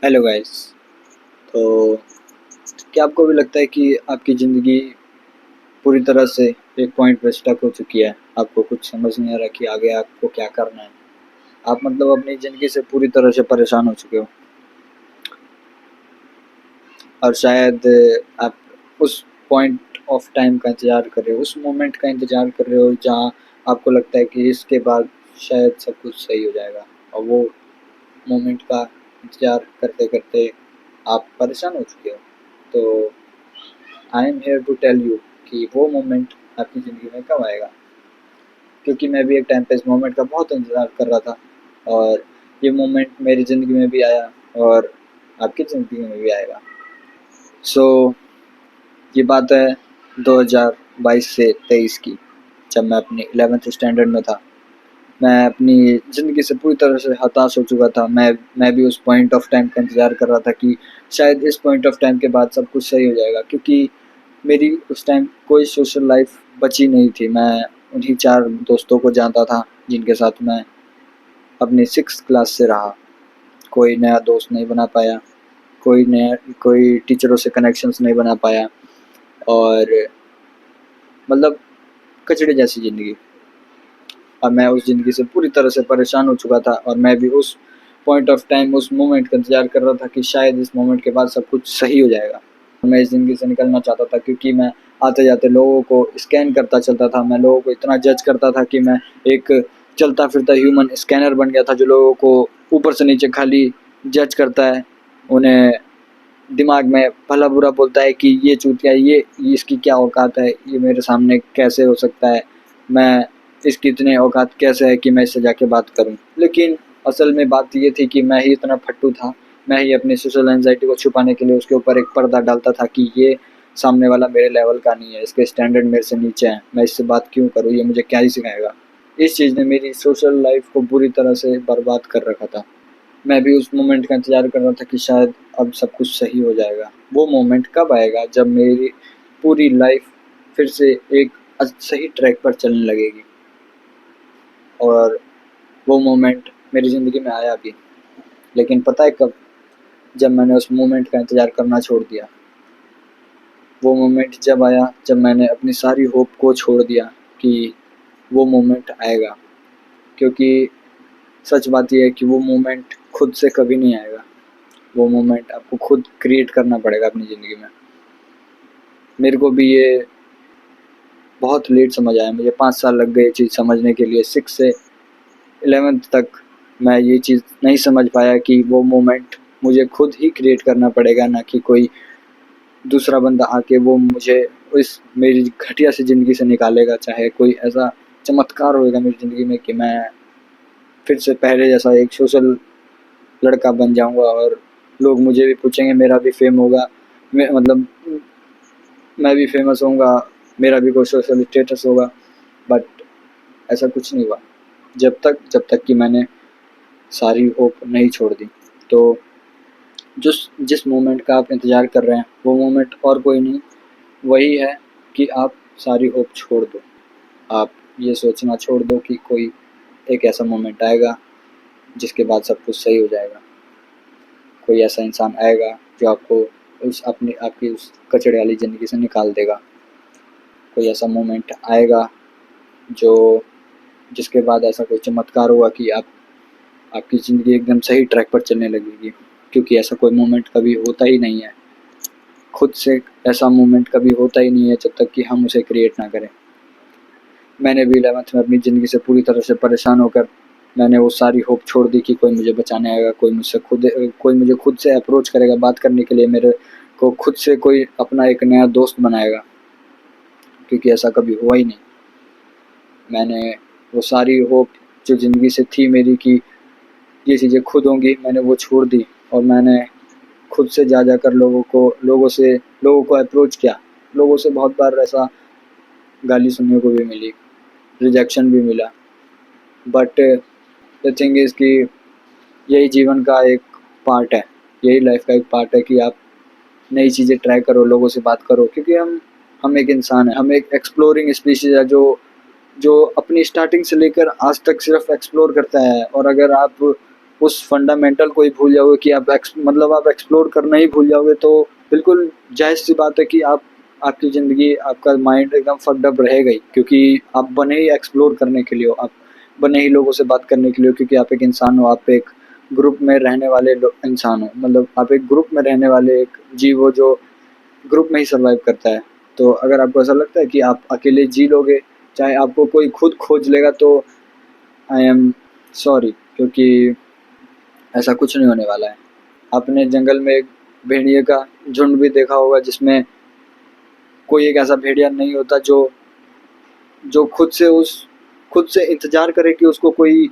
Hello guys. तो क्या आपको भी लगता है कि आपकी ज़िंदगी पूरी तरह से एक पॉइंट पे स्टक हो चुकी है? आपको कुछ समझ नहीं आ रहा कि आगे आपको क्या करना है। आप मतलब अपनी ज़िंदगी से पूरी तरह से परेशान हो चुके हो और शायद आप उस पॉइंट ऑफ टाइम का इंतज़ार कर रहे हो, उस मोमेंट का इंतज़ार कर रहे हो जहाँ आपको लगता है कि इसके बाद शायद सब कुछ सही हो जाएगा, और वो मोमेंट का इंतज़ार करते-करते आप परेशान हो चुके हो। तो I am here to tell you कि वो मोमेंट आपकी ज़िंदगी में कब आएगा, क्योंकि मैं भी एक टाइम पे इस मोमेंट का बहुत इंतज़ार कर रहा था, और ये मोमेंट मेरी ज़िंदगी में भी आया और आपकी ज़िंदगी में भी आएगा। सो ये बात है 2022 से 23 की, जब मैं अपनी 11th स्टैंडर्ड में था। मैं अपनी ज़िंदगी से पूरी तरह से हताश हो चुका था। मैं भी उस पॉइंट ऑफ टाइम का इंतज़ार कर रहा था कि शायद इस पॉइंट ऑफ टाइम के बाद सब कुछ सही हो जाएगा, क्योंकि मेरी उस टाइम कोई सोशल लाइफ बची नहीं थी। मैं उन्हीं 4 दोस्तों को जानता था जिनके साथ मैं अपनी 6th क्लास से रहा। कोई नया दोस्त नहीं बना पाया, कोई टीचरों से कनेक्शंस नहीं बना पाया, और मतलब कचड़े जैसी ज़िंदगी। अब मैं उस ज़िंदगी से पूरी तरह से परेशान हो चुका था, और मैं भी उस पॉइंट ऑफ टाइम, उस मोमेंट का इंतज़ार कर रहा था कि शायद इस मोमेंट के बाद सब कुछ सही हो जाएगा। मैं इस ज़िंदगी से निकलना चाहता था, क्योंकि मैं आते-जाते लोगों को स्कैन करता चलता था। मैं लोगों को इतना जज करता था कि मैं एक चलता-फिरता ह्यूमन स्कैनर बन गया था, जो लोगों को ऊपर से नीचे खाली जज करता है। उन्हें दिमाग में भला-बुरा बोलता है कि ये चूतिया है, ये इसकी क्या औकात है, ये मेरे सामने कैसे हो सकता है, मैं इसकी इतनी औकात कैसे है कि मैं इससे जाके बात करूँ। लेकिन असल में बात ये थी कि मैं ही इतना फट्टू था, मैं ही अपनी सोशल एंग्ज़ायटी को छुपाने के लिए उसके ऊपर एक पर्दा डालता था कि ये सामने वाला मेरे लेवल का नहीं है, इसके स्टैंडर्ड मेरे से नीचे हैं, मैं इससे बात क्यों करूँ, ये मुझे क्या ही सिखाएगा। इस चीज़ ने मेरी सोशल लाइफ़ को बुरी तरह से बर्बाद कर रखा था। मैं भी उस मोमेंट का इंतज़ार कर रहा था कि शायद अब सब कुछ सही हो जाएगा। वो मोमेंट कब आएगा जब मेरी पूरी लाइफ़ फिर से एक सही ट्रैक पर चलने लगेगी, और वो मोमेंट मेरी ज़िंदगी में आया भी। लेकिन पता है कब? जब मैंने उस मोमेंट का इंतज़ार करना छोड़ दिया। वो मोमेंट जब आया जब मैंने अपनी सारी होप को छोड़ दिया कि वो मोमेंट आएगा, क्योंकि सच बात ये है कि वो मोमेंट खुद से कभी नहीं आएगा। वो मोमेंट आपको खुद क्रिएट करना पड़ेगा अपनी ज़िंदगी में। मेरे को भी ये बहुत लेट समझ आया, मुझे 5 साल लग गए ये चीज़ समझने के लिए। 6 से 11th तक मैं ये चीज़ नहीं समझ पाया कि वो मोमेंट मुझे खुद ही क्रिएट करना पड़ेगा, ना कि कोई दूसरा बंदा आके वो मुझे इस मेरी घटिया सी ज़िंदगी से निकालेगा। चाहे कोई ऐसा चमत्कार होएगा मेरी ज़िंदगी में कि मैं फिर से पहले जैसा एक सोशल लड़का बन जाऊँगा, और लोग मुझे भी पूछेंगे, मेरा भी फ़ेम होगा। मैं मतलब मैं भी फ़ेमस होऊँगा, मेरा भी कोई सोशल स्टेटस होगा। बट ऐसा कुछ नहीं हुआ, जब तक कि मैंने सारी होप नहीं छोड़ दी। तो जिस मोमेंट का आप इंतज़ार कर रहे हैं, वो मोमेंट और कोई नहीं, वही है कि आप सारी होप छोड़ दो। आप ये सोचना छोड़ दो कि कोई एक ऐसा मोमेंट आएगा जिसके बाद सब कुछ सही हो जाएगा। कोई ऐसा इंसान आएगा जो आपको आपकी उस कचड़े वाली ज़िंदगी से निकाल देगा। कोई ऐसा मोमेंट आएगा जो जिसके बाद ऐसा कोई चमत्कार होगा कि आपकी ज़िंदगी एकदम सही ट्रैक पर चलने लगेगी, क्योंकि ऐसा कोई मोमेंट कभी होता ही नहीं है। खुद से ऐसा मोमेंट कभी होता ही नहीं है जब तक कि हम उसे क्रिएट ना करें। मैंने भी 11th में अपनी ज़िंदगी से पूरी तरह से परेशान होकर मैंने वो सारी होप छोड़ दी कि कोई मुझे बचाने आएगा, कोई मुझे खुद से अप्रोच करेगा बात करने के लिए, मेरे को खुद से कोई अपना एक नया दोस्त बनाएगा, क्योंकि ऐसा कभी हुआ ही नहीं। मैंने वो सारी होप जो ज़िंदगी से थी मेरी कि ये चीज़ें खुद होंगी, मैंने वो छोड़ दी, और मैंने खुद से जा जाकर लोगों को अप्रोच किया। लोगों से बहुत बार ऐसा गाली सुनने को भी मिली, रिजेक्शन भी मिला। बट द थिंग इज़ कि यही जीवन का एक पार्ट है, यही लाइफ का एक पार्ट है कि आप नई चीज़ें ट्राई करो, लोगों से बात करो, क्योंकि हम एक इंसान हैं, हम एक एक्सप्लोरिंग स्पीशीज़ है जो अपनी स्टार्टिंग से लेकर आज तक सिर्फ एक्सप्लोर करता है। और अगर आप उस फंडामेंटल को ही भूल जाओगे कि आप आप एक्सप्लोर करना ही भूल जाओगे, तो बिल्कुल जायज़ सी बात है कि आपकी ज़िंदगी, आपका माइंड एकदम फक्ड अप रहेगा ही, क्योंकि आप बने ही एक्सप्लोर करने के लिए हो, आप बने ही लोगों से बात करने के लिए हो, क्योंकि आप एक इंसान हो, आप एक ग्रुप में रहने वाले इंसान हो, आप एक ग्रुप में रहने वाले एक जीव हो जो ग्रुप में ही सर्वाइव करता है। तो अगर आपको ऐसा लगता है कि आप अकेले जी लोगे, चाहे आपको कोई खुद खोज लेगा, तो आई एम सॉरी, क्योंकि ऐसा कुछ नहीं होने वाला है। आपने जंगल में एक भेड़िए का झुंड भी देखा होगा, जिसमें कोई एक ऐसा भेड़िया नहीं होता जो जो खुद से इंतज़ार करे कि उसको कोई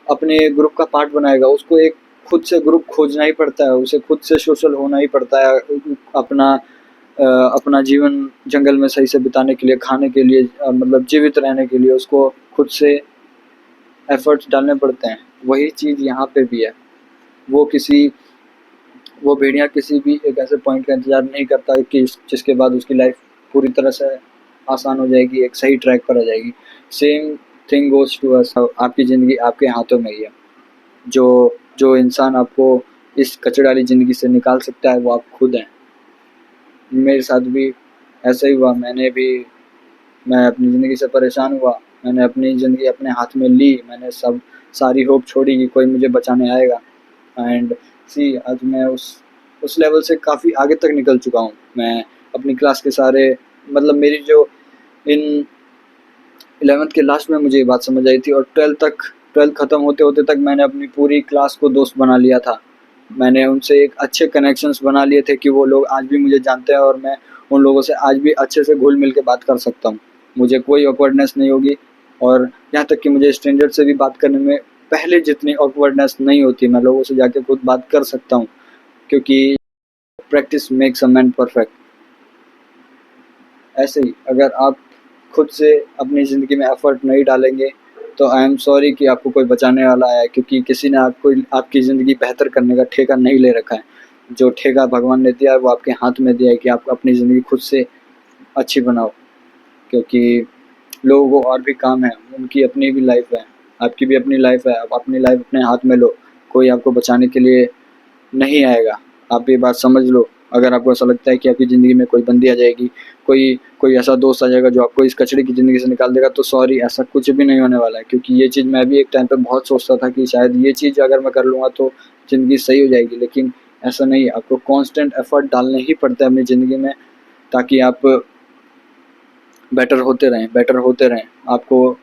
अपने ग्रुप का पार्ट बनाएगा। उसको एक खुद से ग्रुप खोजना ही पड़ता है, उसे खुद से सोशल होना ही पड़ता है, अपना अपना जीवन जंगल में सही से बिताने के लिए, खाने के लिए, जीवित रहने के लिए उसको खुद से एफ़र्ट्स डालने पड़ते हैं। वही चीज़ यहाँ पे भी है। वो किसी वो भेड़िया किसी भी एक ऐसे पॉइंट का इंतज़ार नहीं करता कि जिसके बाद उसकी लाइफ़ पूरी तरह से आसान हो जाएगी, एक सही ट्रैक पर आ जाएगी। Same thing goes to us. आपकी ज़िंदगी आपके हाथों में ही है। जो इंसान आपको इस कचड़े वाली ज़िंदगी से निकाल सकता है, वो आप खुद हैं। मेरे साथ भी ऐसा ही हुआ। मैं अपनी ज़िंदगी से परेशान हुआ। मैंने अपनी ज़िंदगी अपने हाथ में ली। मैंने सारी होप छोड़ी कि कोई मुझे बचाने आएगा। एंड सी, आज मैं उस लेवल से काफ़ी आगे तक निकल चुका हूँ। मैं अपनी क्लास के सारे, मेरी जो इन 11th के लास्ट में मुझे ये बात समझ आई थी, और 12th ख़त्म होते-होते तक मैंने अपनी पूरी क्लास को दोस्त बना लिया था। मैंने उनसे एक अच्छे कनेक्शंस बना लिए थे कि वो लोग आज भी मुझे जानते हैं, और मैं उन लोगों से आज भी अच्छे से घुल-मिल के बात कर सकता हूँ। मुझे कोई ऑकवर्डनेस नहीं होगी, और यहाँ तक कि मुझे स्ट्रेंजर से भी बात करने में पहले जितनी ऑकवर्डनेस नहीं होती। मैं लोगों से जाके खुद बात कर सकता हूँ, क्योंकि practice makes a man perfect. ऐसे ही अगर आप खुद से अपनी ज़िंदगी में एफ़र्ट नहीं डालेंगे, तो आई एम सॉरी कि आपको कोई बचाने वाला है, क्योंकि किसी ने आपकी ज़िंदगी बेहतर करने का ठेका नहीं ले रखा है। जो ठेका भगवान ने दिया है, वो आपके हाथ में दिया है कि आप अपनी ज़िंदगी खुद से अच्छी बनाओ, क्योंकि लोगों को और भी काम है, उनकी अपनी भी लाइफ़ है, आपकी भी अपनी लाइफ़ है। आप अपनी लाइफ़ अपने हाथ में लो, कोई आपको बचाने के लिए नहीं आएगा। आप ये बात समझ लो। अगर आपको ऐसा लगता है कि आपकी ज़िंदगी में कोई बंदी आ जाएगी, कोई कोई ऐसा दोस्त आ जाएगा जो आपको इस कचड़े की ज़िंदगी से निकाल देगा, तो सॉरी, ऐसा कुछ भी नहीं होने वाला है। क्योंकि ये चीज़ मैं भी एक टाइम पे बहुत सोचता था कि शायद ये चीज़ अगर मैं कर लूँगा तो ज़िंदगी सही हो जाएगी, लेकिन ऐसा नहीं है। आपको कांस्टेंट एफ़र्ट डालने ही पड़ते हैं अपनी ज़िंदगी में, ताकि आप बेटर होते रहें। आपको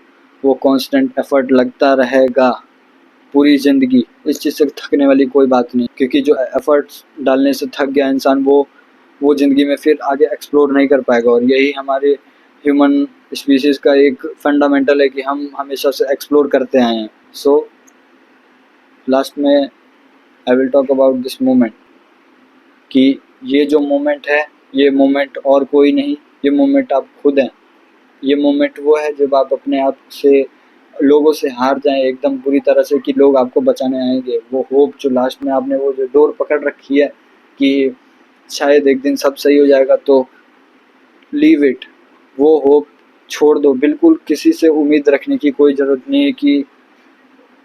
वो कांस्टेंट एफ़र्ट लगता रहेगा पूरी ज़िंदगी। इस चीज़ से थकने वाली कोई बात नहीं, क्योंकि जो एफ़र्ट्स डालने से थक गया इंसान, वो ज़िंदगी में फिर आगे एक्सप्लोर नहीं कर पाएगा। और यही हमारे ह्यूमन स्पीशीज़ का एक फंडामेंटल है कि हम हमेशा से एक्सप्लोर करते आए हैं। सो लास्ट में I will talk about this moment, कि ये जो मोमेंट है, ये मोमेंट और कोई नहीं, ये मोमेंट आप खुद हैं। ये मोमेंट वो है जब आप अपने आप से, लोगों से हार जाएँ एकदम बुरी तरह से, कि लोग आपको बचाने आएँगे। वो होप जो लास्ट में आपने वो जो डोर पकड़ रखी है कि शायद एक दिन सब सही हो जाएगा, तो लीव इट। वो होप छोड़ दो। बिल्कुल किसी से उम्मीद रखने की कोई ज़रूरत नहीं है, कि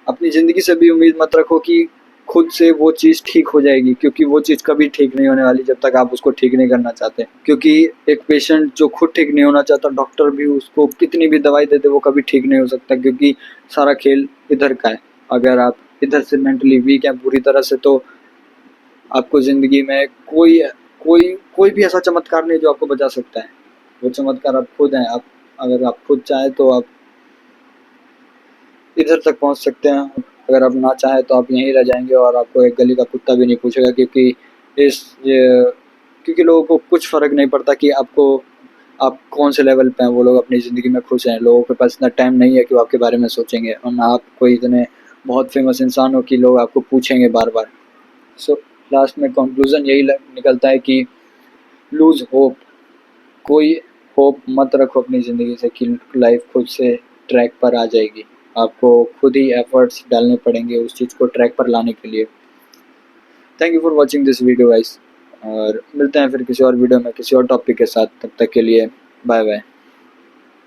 अपनी ज़िंदगी से भी उम्मीद मत रखो कि खुद से वो चीज़ ठीक हो जाएगी, क्योंकि वो चीज़ कभी ठीक नहीं होने वाली जब तक आप उसको ठीक नहीं करना चाहते। क्योंकि एक पेशेंट जो खुद ठीक नहीं होना चाहता, डॉक्टर भी उसको कितनी भी दवाई दे दे, वो कभी ठीक नहीं हो सकता, क्योंकि सारा खेल इधर का है। अगर आप इधर से मेंटली वीक हैं पूरी तरह से, तो आपको ज़िंदगी में कोई भी ऐसा चमत्कार नहीं जो आपको बचा सकता है। वो चमत्कार आप खुद हैं। अगर आप खुद चाहें तो आप इधर तक पहुँच सकते हैं। अगर आप ना चाहें तो आप यहीं रह जाएँगे, और आपको एक गली का कुत्ता भी नहीं पूछेगा, इस ये क्योंकि लोगों को कुछ फ़र्क नहीं पड़ता कि आप कौन से लेवल पे हैं। वो लोग अपनी ज़िंदगी में खुश हैं। लोगों के पास इतना टाइम नहीं है कि वो आपके बारे में सोचेंगे, और ना आप कोई इतने बहुत फ़ेमस इंसान हो कि लोग आपको पूछेंगे बार-बार। सो लास्ट में कॉन्क्लूज़न यही निकलता है कि लूज़ होप। कोई होप मत रखो अपनी ज़िंदगी से कि लाइफ खुद से ट्रैक पर आ जाएगी। आपको खुद ही एफ़र्ट्स डालने पड़ेंगे उस चीज़ को ट्रैक पर लाने के लिए। Thank you for watching this video guys, और मिलते हैं फिर किसी और वीडियो में किसी और टॉपिक के साथ। तब तक के लिए बाय बाय।